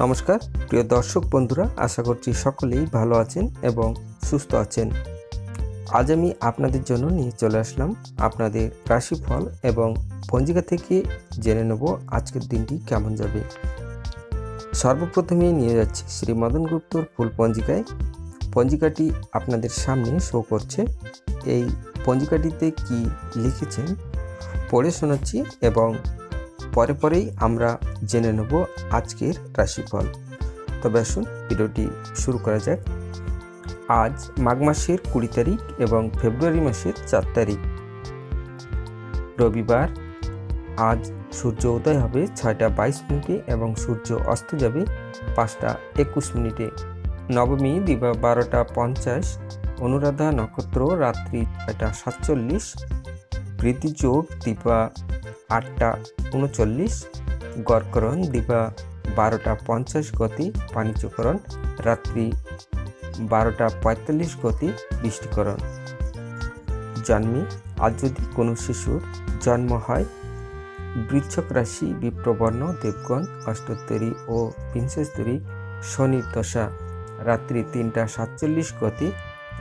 নমস্কার প্রিয় দর্শক বন্ধুরা, আশা করছি সকলেই ভালো আছেন এবং সুস্থ আছেন। আজ আমি আপনাদের জন্য নিয়ে চলে আসলাম আপনাদের রাশিফল এবং পঞ্জিকা থেকে জেনে নেব আজকের দিনটি কেমন যাবে। সর্বপ্রথমেই নিয়ে যাচ্ছি শ্রী মদন গুপ্তর ফুল পঞ্জিকায়। পঞ্জিকাটি আপনাদের সামনে শো করছে। এই পঞ্জিকাটিতে কি লিখেছেন পড়ে শোনাচ্ছি এবং পরেই আমরা জেনে নেব আজকের রাশিফল। তবে আসুন ভিডিওটি শুরু করা যাক। আজ মাঘ মাসের 20 তারিখ এবং ফেব্রুয়ারি মাসের 4 তারিখ রবিবার। আজ সূর্য উদয় হবে 6টা 22 মিনিটে এবং সূর্য অস্ত যাবে 5টা 21 মিনিটে। নবমী দিবা 12টা 50, অনুরাধা নক্ষত্র রাত্রি 6টা 47, প্রীতিযোগ দিবা 8টা 39, গড়করণ দিবা 12টা 50 গতি বাণিজ্যকরণ, রাত্রি 12টা 45 গতি বৃষ্টিকরণ। জন্মে আজ যদি কোনো শিশুর জন্ম হয়, বৃশ্চিক রাশি বিপ্রবর্ণ দেবগণ অষ্টোত্তরী ও বিংশস্তরী, শনির দশা রাত্রি 3টা 47 গতি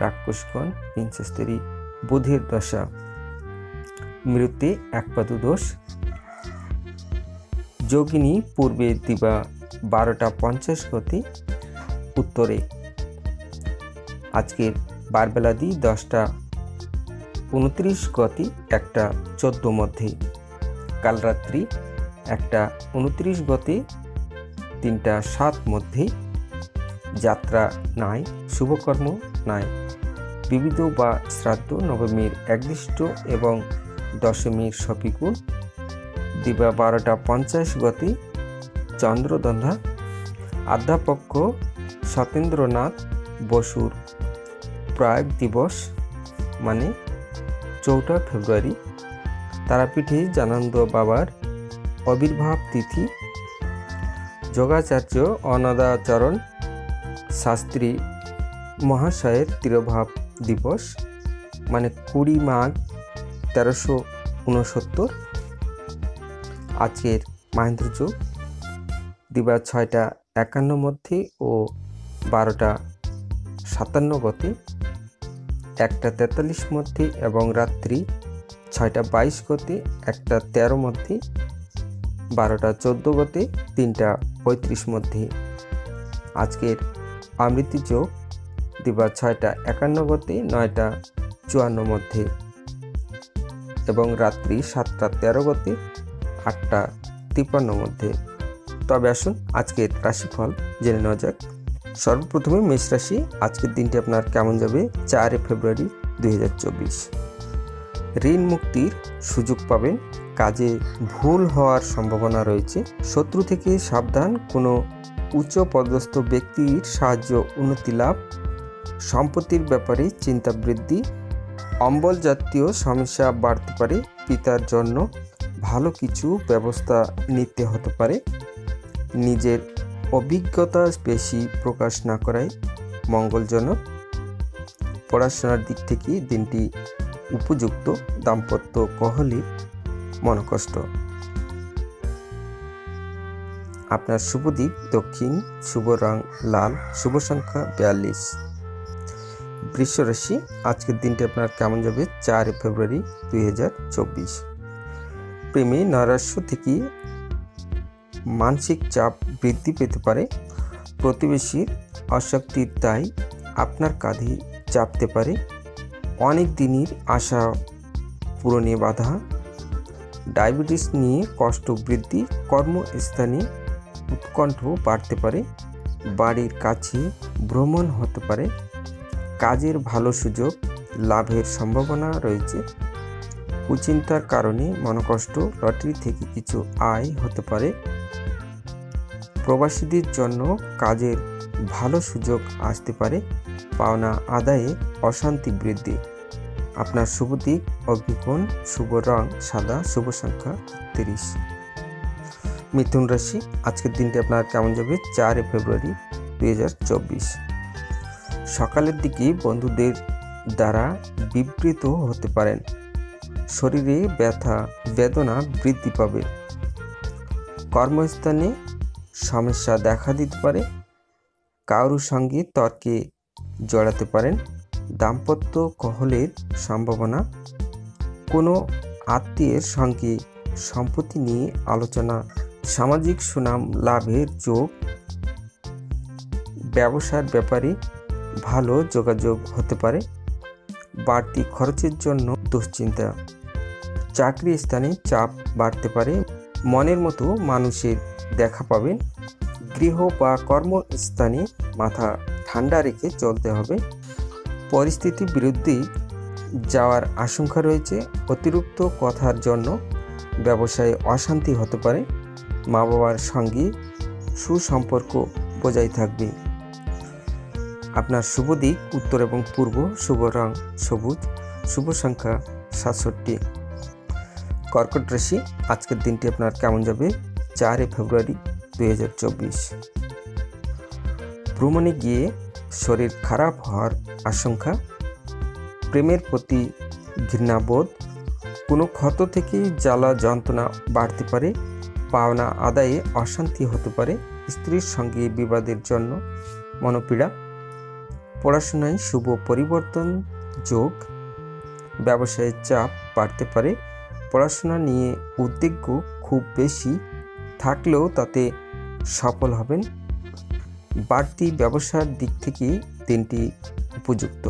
রাক্ষসগণ বিংশস্তরী, বুধের দশা মৃত্যু একপাদু দোষ। যোগিনী পূর্বে দিবা 12টা 50 গতি উত্তরে। আজকের বারবেলাদি 10টা 29 গতি 1টা 14 মধ্যে। কাল রাত্রি 1টা 29 গতি 3টা 7 মধ্যে। যাত্রা নাই, শুভকর্ম নাই। বিবিধ বা শ্রাদ্ধ নবমীর একদৃষ্ট এবং দশমীর সপিকুল দিবা 12টা 50 গতি চন্দ্রদন্ধা। আধ্যাপক্ষ সতেন্দ্রনাথ বসুর প্রয়াগ দিবস মানে 4 ফেব্রুয়ারি। তারাপীঠে জানান্দ বাবার আবির্ভাব তিথি। যোগাচার্য অনাদাচরণ শাস্ত্রী মহাশয়ের তিরোভাব দিবস মানে 20 মাঘ 1369। আজকের মাহেন্দ্র যোগ দিবা 6টা 51 মধ্যে ও 12টা 57 গতি 1টা 43 মধ্যে এবং রাত্রি 6টা 22 গতি 1টা 13 মধ্যে, 12টা 14 গতি 3টা 35 মধ্যে। আজকের অমৃতি যোগ দিবা 6টা 51 গতি 9টা 54 মধ্যে এবং রাত্রি 7টা 13 গতি 8টা 53 মধ্যে। তবে আসুন আজকের রাশিফল জেনে নেওয়া যাক। সর্বপ্রথমে মেষ রাশি, আজকের দিনটি আপনার কেমন যাবে। 4 ফেব্রুয়ারি 2024। ঋণ মুক্তির সুযোগ পাবেন, কাজে ভুল হওয়ার সম্ভাবনা রয়েছে। শত্রু থেকে সাবধান, কোনো উচ্চ পদস্থ ব্যক্তির সাহায্য উন্নতি লাভ। সম্পত্তির ব্যাপারে চিন্তা বৃদ্ধি। অম্বল জাতীয় সমস্যা বাড়তে পারে, পিতার জন্য ভালো কিছু ব্যবস্থা নিতে হতে পারে। নিজের অভিজ্ঞতা বেশি প্রকাশ না করাই মঙ্গলজনক। পড়াশোনার দিক থেকে দিনটি উপযুক্ত। দাম্পত্য কলহে মনকষ্ট। আপনার শুভ দিক দক্ষিণ, শুভ রং লাল, শুভ সংখ্যা 42। বৃষ রাশি, আজকের দিনটি আপনার কেমন যাবে। 4 ফেব্রুয়ারি 2024। প্রেমে নৈরাশ্য থেকে মানসিক চাপ বৃদ্ধি পেতে পারে। প্রতিবেশীর অশক্তির দায় আপনার কাঁধে চাপতে পারে। অনেক দিনের আশা পূরণে বাধা। ডায়াবেটিস নিয়ে কষ্ট বৃদ্ধি। কর্মস্থানে উৎকণ্ঠ বাড়তে পারে। বাড়ির কাছে ভ্রমণ হতে পারে। কাজের ভালো সুযোগ লাভের সম্ভাবনা রয়েছে। কুচিন্তার কারণে মনকষ্ট। লটারি থেকে কিছু আয় হতে পারে। প্রবাসীদের জন্য কাজের ভালো সুযোগ আসতে পারে। পাওনা আদায়ে অশান্তি বৃদ্ধি। আপনার শুভ দিক অগ্নিকোণ, শুভ রং সাদা, শুভ সংখ্যা 30। মিথুন রাশি, আজকের দিনটি আপনার কেমন যাবে। 4 ফেব্রুয়ারি 2024। সকালের দিকে বন্ধুদের দ্বারা বিবৃত হতে পারেন। শরীরে ব্যথা বেদনা বৃদ্ধি পাবে। কর্মস্থানে সমস্যা দেখা দিতে পারে, কারোর সঙ্গে তর্কে জড়াতে পারেন, দাম্পত্য কলহের সম্ভাবনা, কোনো আত্মীয়ের সঙ্গে সম্পত্তি নিয়ে আলোচনা, সামাজিক সুনাম লাভের যোগ, ব্যবসার ব্যাপারে ভালো যোগাযোগ হতে পারে, বাড়তি খরচের জন্য দুশ্চিন্তা, চাকরি স্থানে চাপ বাড়তে পারে, মনের মতো মানুষের দেখা পাবেন, গৃহ বা কর্মস্থানে মাথা ঠান্ডা রেখে চলতে হবে, পরিস্থিতির বিরুদ্ধে যাওয়ার আশঙ্কা রয়েছে, অতিরিক্ত কথার জন্য ব্যবসায়ে অশান্তি হতে পারে, মা বাবার সঙ্গে সুসম্পর্ক বজায় থাকবে। আপনার শুভ দিক উত্তর এবং পূর্ব, শুভ রং সবুজ, শুভ সংখ্যা 67। কর্কট রাশি, আজকের দিনটি আপনার কেমন যাবে? 4 ফেব্রুয়ারি 2024। ভ্রমণে গিয়ে শরীর খারাপ হওয়ার আশঙ্কা, প্রেমের প্রতি ঘৃণাবোধ, কোনো ক্ষত থেকে জ্বালা যন্ত্রণা বাড়তে পারে, পাওনা আদায়ে অশান্তি হতে পারে, স্ত্রীর সঙ্গে বিবাদের জন্য মনোপীড়া, পড়াশোনায় শুভ পরিবর্তন যোগ, ব্যবসায়ের চাপ বাড়তে পারে, পড়াশোনা নিয়ে উদ্বিগ্ন খুব বেশি থাকলেও তাতে সফল হবেন, বাড়তি ব্যবসার দিক থেকে দিনটি উপযুক্ত।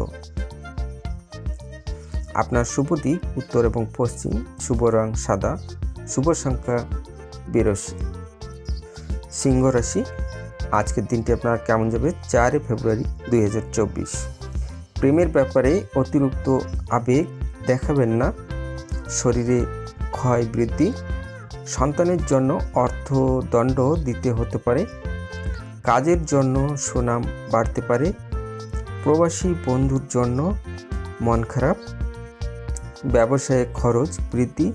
আপনার শুভ দিক উত্তর এবং পশ্চিম, শুভ রং সাদা, শুভ সংখ্যা 82। সিংহ রাশি, আজকের দিনটি আপনার কেমন যাবে? 4 ফেব্রুয়ারি 2024। প্রেমের ব্যাপারে অতিরিক্ত আবেগ দেখাবেন না, শরীরে ক্ষয় বৃদ্ধি, সন্তানের জন্য অর্থদণ্ড দিতে হতে পারে, কাজের জন্য সুনাম বাড়তে পারে, প্রবাসী বন্ধুর জন্য মন খারাপ, ব্যবসায়ে খরচ বৃদ্ধি,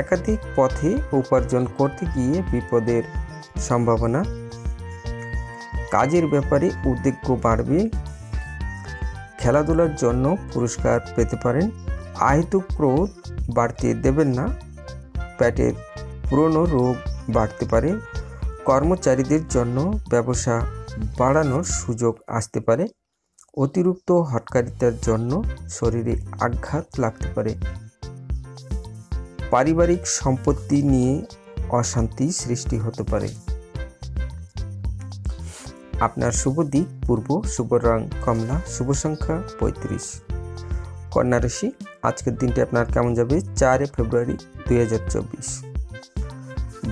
একাধিক পথে উপার্জন করতে গিয়ে বিপদের সম্ভাবনা, কাজের ব্যাপারে উদ্বেগ বাড়বে, খেলাধুলার জন্য পুরস্কার পেতে পারেন, আহিত ক্রোধ বাড়তে দেবেন না, পেটের পুরনো রোগ বাড়তে পারে, কর্মচারীদের জন্য ব্যবসা বাড়ানোর সুযোগ আসতে পারে, অতিরিক্ত হটকারিতার জন্য শরীরে আঘাত লাগতে পারে, পারিবারিক সম্পত্তি নিয়ে অশান্তি সৃষ্টি হতে পারে। আপনার শুভ দিক পূর্ব, শুভ রং কমলা, শুভ সংখ্যা 35। কন্যা রাশি, আজকের দিনটি আপনার কেমন যাবে? 4 ফেব্রুয়ারি 2024।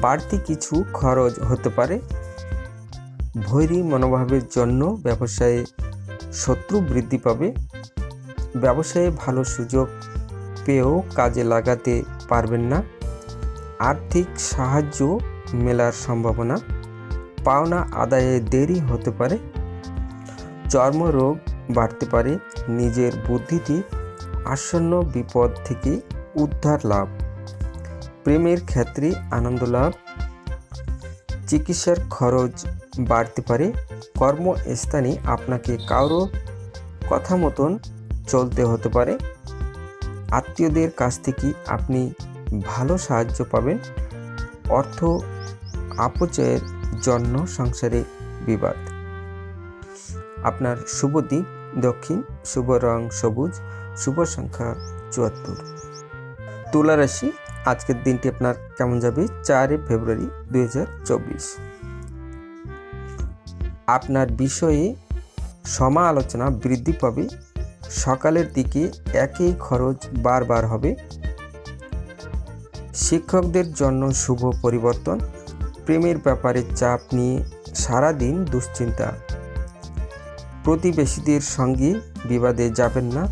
বাড়তি কিছু খরচ হতে পারে, ভৈরী মনোভাবের জন্য ব্যবসায়ে শত্রু বৃদ্ধি পাবে, ব্যবসায়ে ভালো সুযোগ পেয়েও কাজে লাগাতে পারবেন না, আর্থিক সাহায্য মেলার সম্ভাবনা, পাওনা আদায়ে দেরি হতে পারে, চর্মরোগ বাড়তে পারে, নিজের বুদ্ধিতে আসন্ন বিপদ থেকে উদ্ধার লাভ, প্রেমের ক্ষেত্রে আনন্দ লাভ, চিকিৎসার খরচ বাড়তে পারে, কর্মস্থানে আপনাকে কারো কথা মতন চলতে হতে পারে, আত্মীয়দের কাছ থেকে আপনি ভালো সাহায্য পাবেন, অর্থ অপচয়ের জন্য সংসারে বিবাদ। আপনার শুভ দিক দক্ষিণ, শুভ রং সবুজ, শুভ সংখ্যা 74। তুলা রাশি, আজকের দিনটি আপনার কেমন যাবে? 4 ফেব্রুয়ারি 2024। আপনার বিষয়ে সমালোচনা বৃদ্ধি পাবে, সকালের দিকে একই খরচ বারবার হবে, শিক্ষকদের জন্য শুভ পরিবর্তন, প্রেমের ব্যাপারে চাপ নিয়ে সারাদিন দুশ্চিন্তা, প্রতিবেশীদের সঙ্গে বিবাদে যাবেন না,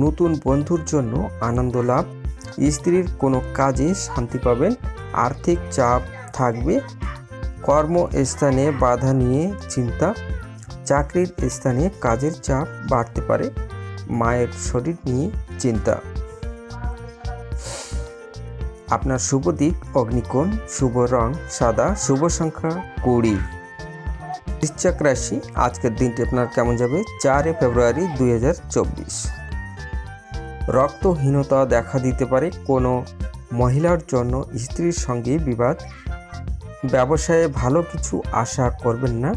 নতুন বন্ধুর জন্য আনন্দ লাভ, স্ত্রীর কোনো কাজে শান্তি পাবেন, আর্থিক চাপ থাকবে, কর্মস্থানে বাধা নিয়ে চিন্তা, চাকরির স্থানে কাজের চাপ বাড়তে পারে, মায়ের শরীর নিয়ে চিন্তা। আপনার শুভ দিক অগ্নিকোণ, শুভ রং সাদা, শুভ সংখ্যা 20। বৃশ্চিক রাশি, আজকের দিনটি আপনার কেমন যাবে? 4 ফেব্রুয়ারি 2024। রক্তহীনতা দেখা দিতে পারে, কোনো মহিলার জন্য স্ত্রীর সঙ্গে বিবাদ, ব্যবসায়ে ভালো কিছু আশা করবেন না।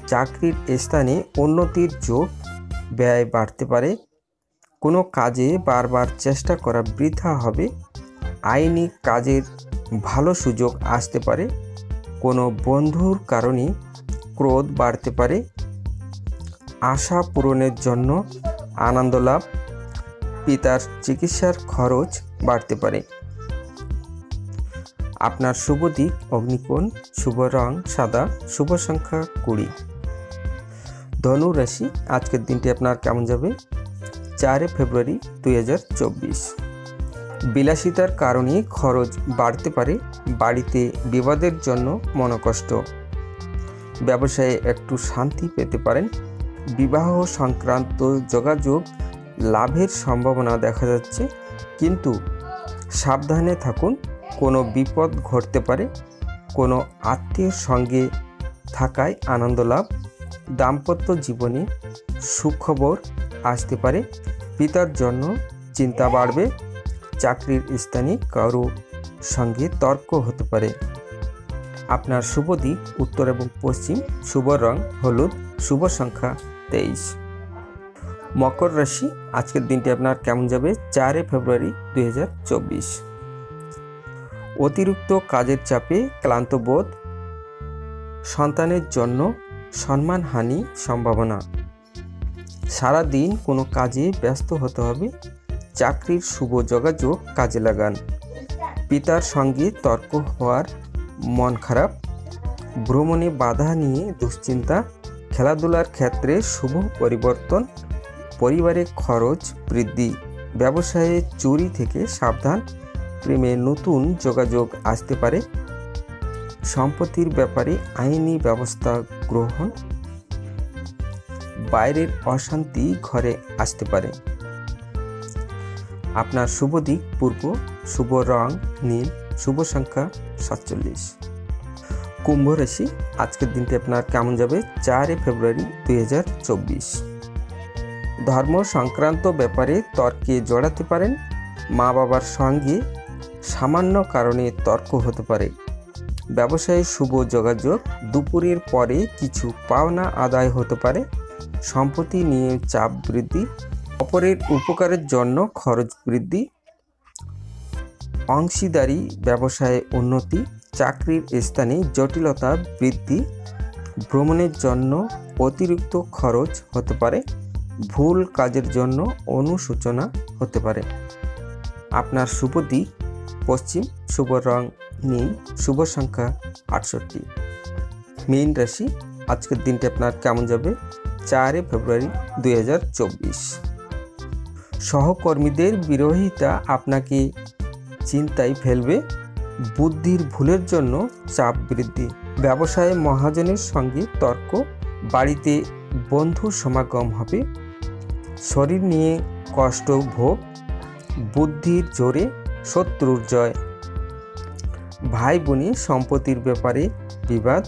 চাকরির স্থানে উন্নতির যোগ, ব্যয় বাড়তে পারে। কোনো কাজে বারবার চেষ্টা করা বৃথা হবে। আইনি কাজের ভালো সুযোগ আসতে পারে। কোনো বন্ধুর কারণে ক্রোধ বাড়তে পারে। আশা পূরণের জন্য আনন্দ লাভ। পিতার চিকিৎসার খরচ বাড়তে পারে। আপনার শুভ দিক অগ্নিকোণ, শুভ রং সাদা, শুভ সংখ্যা 20। ধনু রাশি, আজকের দিনটি আপনার কেমন যাবে? 4 ফেব্রুয়ারি 2024। বিলাসিতার কারণে খরচ বাড়তে পারে। বাড়িতে বিবাদের জন্য মনোকষ্ট। ব্যবসায়ে একটু শান্তি পেতে পারেন। বিবাহ সংক্রান্ত যোগাযোগ লাভের সম্ভাবনা দেখা যাচ্ছে, কিন্তু সাবধানে থাকুন। কোনো বিপদ ঘটতে পারে। কোনো আত্মীয়ের সঙ্গে থাকায় আনন্দ লাভ। দাম্পত্য জীবনে সুখবর আসতে পারে। পিতার জন্য চিন্তা বাড়বে। চাকরির স্থানে কারো সঙ্গে তর্ক হতে পারে। আপনার শুভ দিক উত্তর এবং পশ্চিম, শুভ রং হলুদ, শুভ সংখ্যা 23। মকর রাশি, আজকের দিনটি আপনার কেমন যাবে? 4 ফেব্রুয়ারি 2024। অতিরিক্ত কাজের চাপে ক্লান্ত বোধ। সন্তানের জন্য সম্মানহানি সম্ভাবনা। সারা দিন কোনো কাজে ব্যস্ত হতে হবে। চাকরির শুভ যোগাযোগ কাজে লাগান। পিতার সঙ্গে তর্ক হওয়ার মন খারাপ। ভ্রমণে বাধা নিয়ে দুশ্চিন্তা। খেলাধুলার ক্ষেত্রে শুভ পরিবর্তন। পরিবারে খরচ বৃদ্ধি। ব্যবসায়ে চুরি থেকে সাবধান। প্রেমে নতুন যোগাযোগ আসতে পারে। সম্পত্তির ব্যাপারে আইনি ব্যবস্থা গ্রহণ। বাইরের অশান্তি ঘরে আসতে পারে। আপনার শুভ দিক পূর্ব, শুভ রং নীল, শুভ সংখ্যা 47। কুম্ভ রাশি, আজকের দিনটি আপনার কেমন যাবে? 4 ফেব্রুয়ারি 2024। ধর্ম সংক্রান্ত ব্যাপারে তর্কে জড়াতে পারেন। মা বাবার সঙ্গে সামান্য কারণে তর্ক হতে পারে। ব্যবসায়ে শুভ যোগাযোগ। দুপুরের পরে কিছু পাওনা আদায় হতে পারে। সম্পত্তি নিয়ে চাপ বৃদ্ধি। অপরের উপকারের জন্য খরচ বৃদ্ধি। অংশীদারি ব্যবসায়ে উন্নতি। চাকরির স্থানে জটিলতা বৃদ্ধি। ভ্রমণের জন্য অতিরিক্ত খরচ হতে পারে। ভুল কাজের জন্য অনুশোচনা হতে পারে। আপনার শুভ দিক পশ্চিম, শুভ রং নীল, শুভ সংখ্যা 68। মীন রাশি, আজকের দিনটি আপনার কেমন যাবে? 4 ফেব্রুয়ারি 2024। সহকর্মীদের বিরোধিতা আপনাকে চিন্তায় ফেলবে। বুদ্ধির ভুলের জন্য চাপ বৃদ্ধি। ব্যবসায়ে মহাজনের সঙ্গে তর্ক। বাড়িতে বন্ধু সমাগম হবে। শরীর নিয়ে কষ্ট ভোগ। বুদ্ধির জোরে শত্রুর জয়। ভাই বোনে সম্পত্তির ব্যাপারে বিবাদ।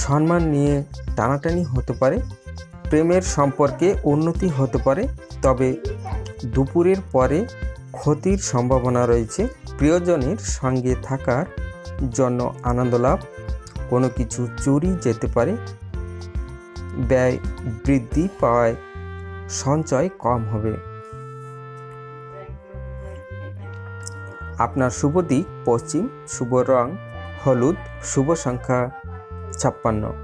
সম্মান নিয়ে টানাটানি হতে পারে। প্রেমের সম্পর্কে উন্নতি হতে পারে, তবে দুপুরের পরে ক্ষতির সম্ভাবনা রয়েছে। প্রিয়জনের সঙ্গে থাকার জন্য আনন্দ লাভ। কোনো কিছু চুরি যেতে পারে। ব্যয় বৃদ্ধি পাওয়ায় সঞ্চয় কম হবে। আপনার শুভ দিক পশ্চিম, শুভ রং হলুদ, শুভ সংখ্যা 56।